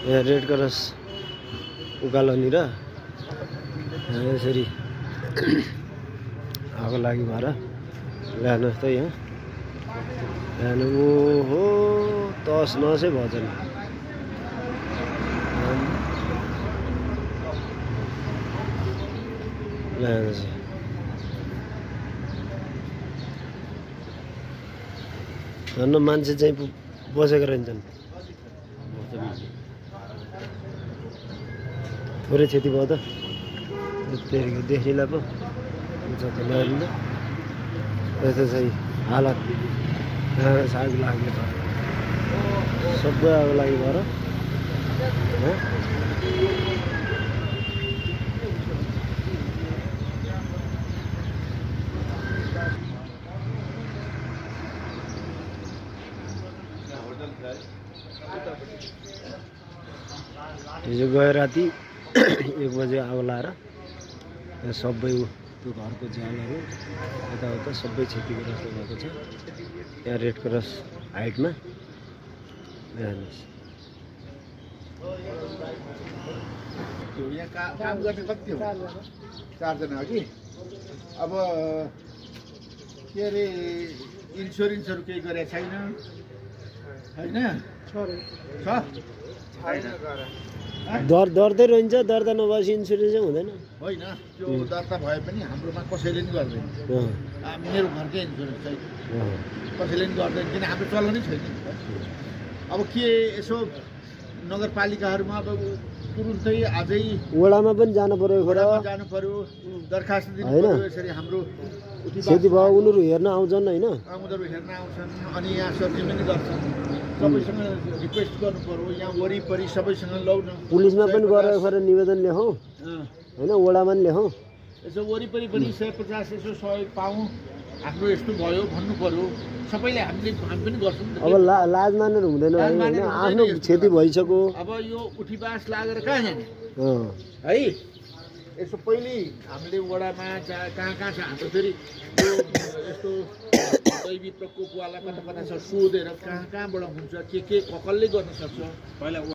यहाँ red cross उकालोनी र यसरी आगो लागि भएर ल्याउनुहोस् त यहाँ ल्याउनु हो तस नसै भजन ल्याउनुहोस् झन् मान्छे चाहिँ बसेको रहन्छन् थोरै क्षति भयो त त्यतिखेर देखिला पो हुन्छ त ल्याउनु यस्तो चाहिँ हालत आगो लाग्यो सबै आगो लागि भएर हिजो गयो राति 1 बजे आगो लाएर सबै त्यो घरको झ्यालहरू यताउता सबै क्षतिग्रस्त भएको छ। यहाँ रेड क्रस हाइटमा हेर्नुहोस् यहाँ काम गर्ने कति हो? 4 जना हो कि। अब के अरे इन्सुरेन्सहरू केही गरेको छैन होइन? दर्दै रहन्छ, दर्ता नभएपछि इन्सुरेन्सै हुँदैन होइन। त्यो दर्ता भए पनि हाम्रोमा कसैले नि गर्दैन। मेरो घरकै इन्सुरेन्स छैन, कसैले नि गर्दैन किन हाम्रो चलाउनै छैन। अब के यसो नगरपालिकाहरूमा अब तुरुन्तै आजै वडामा पनि जानु पर्यो, जानु पर्यो, दरखास्त दिनु पर्यो। यसरी हाम्रो क्षति भयो उनीहरू हेर्न आउँछन् होइन, उनीहरू हेर्न आउँछन् अनि यहाँ सर्जी पनि गर्छन्। सबैसँग रिक्वेस्ट गर्नु पर्यो, यहाँ वरिपरि सबैसँग लौ न। पुलिसमा पनि गएर निवेदन लेखौँ होइन, वडामा पनि लेखौँ। यसो वरिपरि पनि 150 यसो 100 पाऊँ, हाम्रो यस्तो भयो भन्नु पर्यो। सबैले हामी पनि गर्छौँ। अब लाज मानेर हुँदैन होइन, आफ्नो क्षति भइसक्यो। अब यो उठीबास लागेर कहाँ जाने है? यसो पहिले हामीले वडामा कहाँ कहाँ छ हाम्रो फेरि यो यस्तो दैवी प्रकोपवाला कता कता छ सोधेर कहाँ कहाँबाट हुन्छ, के कसले गर्न सक्छ पहिला।